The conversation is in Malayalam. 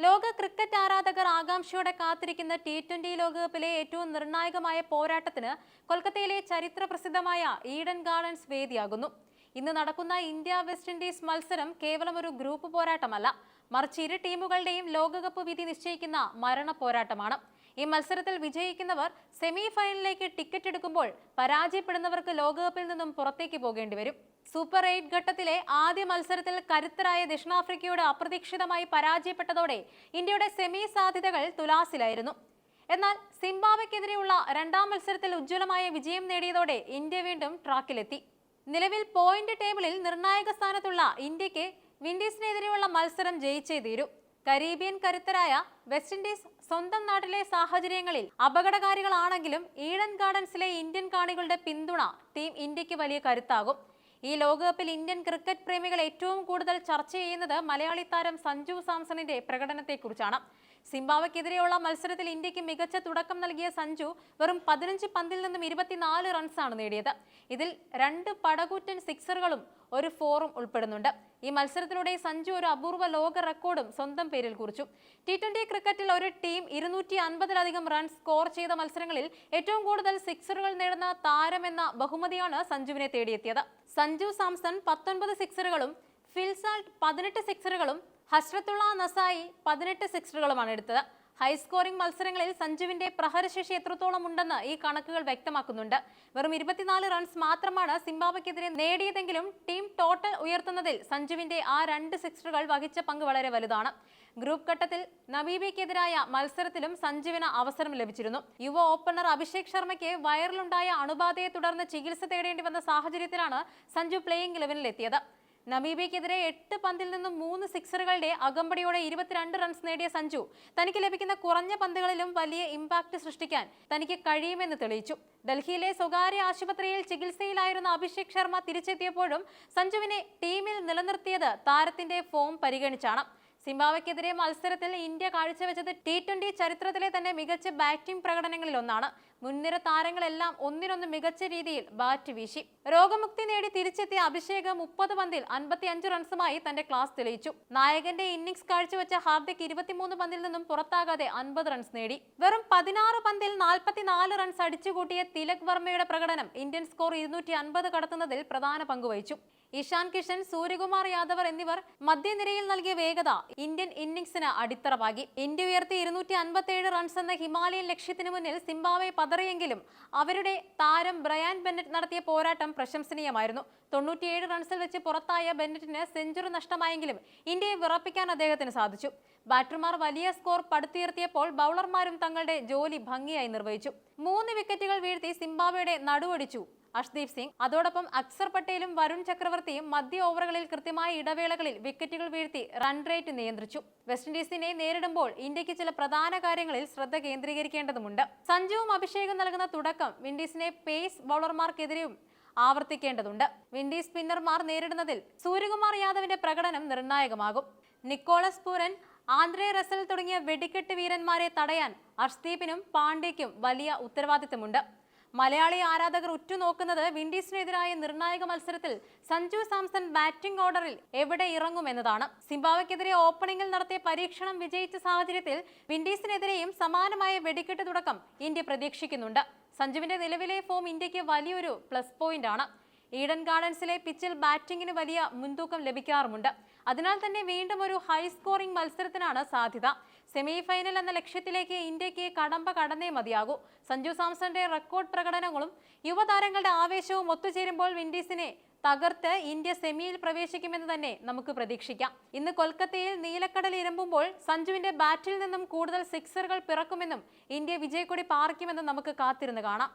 ലോക ക്രിക്കറ്റ് ആരാധകർ ആകാംക്ഷയോടെ കാത്തിരിക്കുന്ന T20 ലോകകപ്പിലെ ഏറ്റവും നിർണായകമായ പോരാട്ടത്തിന് കൊൽക്കത്തയിലെ ചരിത്ര പ്രസിദ്ധമായ ഈഡൻ ഗാർഡൻസ് വേദിയാകുന്നു. ഇന്ന് നടക്കുന്ന ഇന്ത്യ വെസ്റ്റ് ഇൻഡീസ് മത്സരം കേവലം ഒരു ഗ്രൂപ്പ് പോരാട്ടമല്ല, മറിച്ച് ഇരു ടീമുകളുടെയും ലോകകപ്പ് വിധി നിശ്ചയിക്കുന്ന മരണ പോരാട്ടമാണ്. ഈ മത്സരത്തിൽ വിജയിക്കുന്നവർ സെമി ഫൈനലിലേക്ക് ടിക്കറ്റ് എടുക്കുമ്പോൾ പരാജയപ്പെടുന്നവർക്ക് ലോകകപ്പിൽ നിന്നും പുറത്തേക്ക് പോകേണ്ടി വരും. സൂപ്പർ 8 ഘട്ടത്തിലെ ആദ്യ മത്സരത്തിൽ കരുത്തരായ ദക്ഷിണാഫ്രിക്കയോട് അപ്രതീക്ഷിതമായി പരാജയപ്പെട്ടതോടെ ഇന്ത്യയുടെ സെമി സാധ്യതകൾ തുലാസിലായിരുന്നു. എന്നാൽ സിംബാബ്വെക്കെതിരെയുള്ള രണ്ടാം മത്സരത്തിൽ ഉജ്ജ്വലമായ വിജയം നേടിയതോടെ ഇന്ത്യ വീണ്ടും ട്രാക്കിലെത്തി. നിലവിൽ പോയിന്റ് ടേബിളിൽ നിർണായക സ്ഥാനത്തുള്ള ഇന്ത്യക്ക് വിൻഡീസിനെതിരെയുള്ള മത്സരം ജയിച്ചേ തീരൂ. കരീബിയൻ കരുത്തരായ വെസ്റ്റ് ഇൻഡീസ് സ്വന്തം നാട്ടിലെ സാഹചര്യങ്ങളിൽ അപകടകാരികളാണെങ്കിലും ഈഡൻ ഗാർഡൻസിലെ ഇന്ത്യൻ കാണികളുടെ പിന്തുണ ടീം ഇന്ത്യക്ക് വലിയ കരുത്താകും. ഈ ലോകകപ്പിൽ ഇന്ത്യൻ ക്രിക്കറ്റ് പ്രേമികൾ ഏറ്റവും കൂടുതൽ ചർച്ച ചെയ്യുന്നത് മലയാളി താരം സഞ്ജു സാംസണിന്റെ പ്രകടനത്തെക്കുറിച്ചാണ്. സിംബാബ്വെക്കെതിരെയുള്ള മത്സരത്തിൽ ഇന്ത്യക്ക് മികച്ച തുടക്കം നൽകിയ സഞ്ജു വെറും 15 പന്തിൽ നിന്നും 24 റൺസാണ് നേടിയത്. ഇതിൽ 2 പടകൂറ്റൻ സിക്സറുകളും ഒരു ഫോറും ഉൾപ്പെടുന്നുണ്ട്. ഈ മത്സരത്തിലൂടെ സഞ്ജു ഒരു അപൂർവ ലോക റെക്കോർഡും സ്വന്തം പേരിൽ കുറിച്ചു. T20 ക്രിക്കറ്റിൽ ഒരു ടീം 250-ലധികം റൺസ് സ്കോർ ചെയ്ത മത്സരങ്ങളിൽ ഏറ്റവും കൂടുതൽ സിക്സറുകൾ നേടുന്ന താരമെന്ന ബഹുമതിയാണ് സഞ്ജുവിനെ തേടിയെത്തിയത്. സഞ്ജു സാംസൺ 19 സിക്സറുകളും ഫിൽ സാൾട്ട് 18 സിക്സറുകളും ഹസ്രത്തുള്ള നസായി 18 സിക്സറുകളുമാണ് എടുത്തത്. ഹൈ സ്കോറിംഗ് മത്സരങ്ങളിൽ സഞ്ജുവിന്റെ പ്രഹരശേഷി എത്രത്തോളം ഉണ്ടെന്ന് ഈ കണക്കുകൾ വ്യക്തമാക്കുന്നുണ്ട്. വെറും 24 റൺസ് മാത്രമാണ് സിംബാബ്വെക്കെതിരെ നേടിയതെങ്കിലും ടീം ടോട്ടൽ ഉയർത്തുന്നതിൽ സഞ്ജുവിന്റെ ആ 2 സിക്സറുകൾ വഹിച്ച പങ്ക് വളരെ വലുതാണ്. ഗ്രൂപ്പ് ഘട്ടത്തിൽ നമീബിയക്കെതിരായ മത്സരത്തിലും സഞ്ജുവിന് അവസരം ലഭിച്ചിരുന്നു. യുവ ഓപ്പണർ അഭിഷേക് ശർമ്മയ്ക്ക് വയറിലുണ്ടായ അണുബാധയെ തുടർന്ന് ചികിത്സ തേടേണ്ടി വന്ന സാഹചര്യത്തിലാണ് സഞ്ജു പ്ലേയിംഗ് 11-ൽ എത്തിയത്. നമീബിയക്കെതിരെ 8 പന്തിൽ നിന്നും 3 സിക്സറുകളുടെ അകമ്പടിയോടെ 22 റൺസ് നേടിയ സഞ്ജു തനിക്ക് ലഭിക്കുന്ന കുറഞ്ഞ പന്തുകളിലും വലിയ ഇമ്പാക്ട് സൃഷ്ടിക്കാൻ തനിക്ക് കഴിയുമെന്ന് തെളിയിച്ചു. ഡൽഹിയിലെ സ്വകാര്യ ആശുപത്രിയിൽ ചികിത്സയിലായിരുന്ന അഭിഷേക് ശർമ്മ തിരിച്ചെത്തിയപ്പോഴും സഞ്ജുവിനെ ടീമിൽ നിലനിർത്തിയത് താരത്തിന്റെ ഫോം പരിഗണിച്ചാണ്. സിംബാബ്വെക്കെതിരെ മത്സരത്തിൽ ഇന്ത്യ കാഴ്ചവെച്ചത് T20 ചരിത്രത്തിലെ തന്നെ മികച്ച ബാറ്റിംഗ് പ്രകടനങ്ങളിൽ ഒന്നാണ്. മുൻനിര താരങ്ങളെല്ലാം ഒന്നിനൊന്ന് മികച്ച രീതിയിൽ ബാറ്റ് വീശി. രോഗമുക്തി നേടി തിരിച്ചെത്തിയ അഭിഷേക് 30 പന്തിൽ 55 റൺസുമായി തന്റെ ക്ലാസ് തെളിയിച്ചു. നായകന്റെ ഇന്നിംഗ്സ് കാഴ്ചവെച്ച ഹാർദിക് 23 പന്തിൽ നിന്നും പുറത്താകാതെ 50 റൺസ് നേടി. വെറും 16 പന്തിൽ 44 റൺസ് അടിച്ചുകൂട്ടിയ തിലക് വർമ്മയുടെ പ്രകടനം ഇന്ത്യൻ സ്കോർ 250 കടത്തുന്നതിൽ പ്രധാന പങ്കുവഹിച്ചു. ഇഷാൻ കിഷൻ, സൂര്യകുമാർ യാദവ് എന്നിവർ മധ്യനിരയിൽ നൽകിയ വേഗത ഇന്ത്യൻ ഇന്നിംഗ്സിന് അടിത്തറ പാകി. ഇന്ത്യ ഉയർത്തി 257 റൺസ് എന്ന ഹിമാലയൻ ലക്ഷ്യത്തിന് മുന്നിൽ സിംബാബ്വെ പതറിയെങ്കിലും അവരുടെ താരം ബ്രയാൻ ബെന്നറ്റ് നടത്തിയ പോരാട്ടം പ്രശംസനീയമായിരുന്നു. 97 റൺസിൽ വെച്ച് പുറത്തായ ബെന്നറ്റിന് സെഞ്ചുറി നഷ്ടമായെങ്കിലും ഇന്ത്യയെ വിറപ്പിക്കാൻ അദ്ദേഹത്തിന് സാധിച്ചു. ബാറ്റർമാർ വലിയ സ്കോർ പടുത്തുയർത്തിയപ്പോൾ ബൗളർമാരും തങ്ങളുടെ ജോലി ഭംഗിയായി നിർവഹിച്ചു. 3 വിക്കറ്റുകൾ വീഴ്ത്തി സിംബാബ്വെയുടെ നടുവടിച്ചു അർഷ്ദീപ് സിംഗ്. അതോടൊപ്പം അക്സർ പട്ടേലും വരുൺ ചക്രവർത്തിയും മധ്യ ഓവറുകളിൽ കൃത്യമായ ഇടവേളകളിൽ വിക്കറ്റുകൾ വീഴ്ത്തി റൺ റേറ്റ് നിയന്ത്രിച്ചു. വെസ്റ്റ് ഇൻഡീസിനെ നേരിടുമ്പോൾ ഇന്ത്യക്ക് ചില പ്രധാന കാര്യങ്ങളിൽ ശ്രദ്ധ കേന്ദ്രീകരിക്കേണ്ടതുണ്ട്. സഞ്ജുവും അഭിഷേകും നൽകുന്ന തുടക്കം വിൻഡീസിനെ പേസ് ബൗളർമാർക്കെതിരെയും ആവർത്തിക്കേണ്ടതുണ്ട്. വിൻഡീസ് സ്പിന്നർമാർ നേരിടുന്നതിൽ സൂര്യകുമാർ യാദവിന്റെ പ്രകടനം നിർണായകമാകും. നിക്കോളസ് പൂരൻ, ആന്ദ്രേ റസൽ തുടങ്ങിയ വെടിക്കെട്ട് വീരന്മാരെ തടയാൻ അർഷ്ദീപിനും പാണ്ഡ്യയ്ക്കും വലിയ ഉത്തരവാദിത്തമുണ്ട്. മലയാളി ആരാധകർ ഉറ്റുനോക്കുന്നത് വിൻഡീസിനെതിരായ നിർണായക മത്സരത്തിൽ സഞ്ജു സാംസൺ ബാറ്റിംഗ് ഓർഡറിൽ എവിടെ ഇറങ്ങുമെന്നതാണ്. സിംബാബ്വെക്കെതിരെ ഓപ്പണിംഗിൽ നടത്തിയ പരീക്ഷണം വിജയിച്ച സാഹചര്യത്തിൽ വിൻഡീസിനെതിരെയും സമാനമായ വെടിക്കെട്ട് തുടക്കം ഇന്ത്യ പ്രതീക്ഷിക്കുന്നുണ്ട്. സഞ്ജുവിന്റെ നിലവിലെ ഫോം ഇന്ത്യക്ക് വലിയൊരു പ്ലസ് പോയിന്റ് ആണ്. ഈഡൻ ഗാർഡൻസിലെ പിച്ചിൽ ബാറ്റിംഗിന് വലിയ മുൻതൂക്കം ലഭിക്കാറുമുണ്ട്. അതിനാൽ തന്നെ വീണ്ടും ഒരു ഹൈ സ്കോറിംഗ് മത്സരത്തിനാണ് സാധ്യത. സെമി ഫൈനൽ എന്ന ലക്ഷ്യത്തിലേക്ക് ഇന്ത്യക്ക് കടമ്പ കടന്നേ മതിയാകൂ. സഞ്ജു സാംസന്റെ റെക്കോർഡ് പ്രകടനങ്ങളും യുവതാരങ്ങളുടെ ആവേശവും ഒത്തുചേരുമ്പോൾ വിൻഡീസിനെ തകർത്ത് ഇന്ത്യ സെമിയിൽ പ്രവേശിക്കുമെന്ന് തന്നെ നമുക്ക് പ്രതീക്ഷിക്കാം. ഇന്ന് കൊൽക്കത്തയിൽ നീലക്കടൽ ഇരമ്പുമ്പോൾ സഞ്ജുവിന്റെ ബാറ്റിൽ നിന്നും കൂടുതൽ സിക്സറുകൾ പിറക്കുമെന്നും ഇന്ത്യ വിജയക്കൊടി പാറിക്കുമെന്നും നമുക്ക് കാത്തിരുന്ന് കാണാം.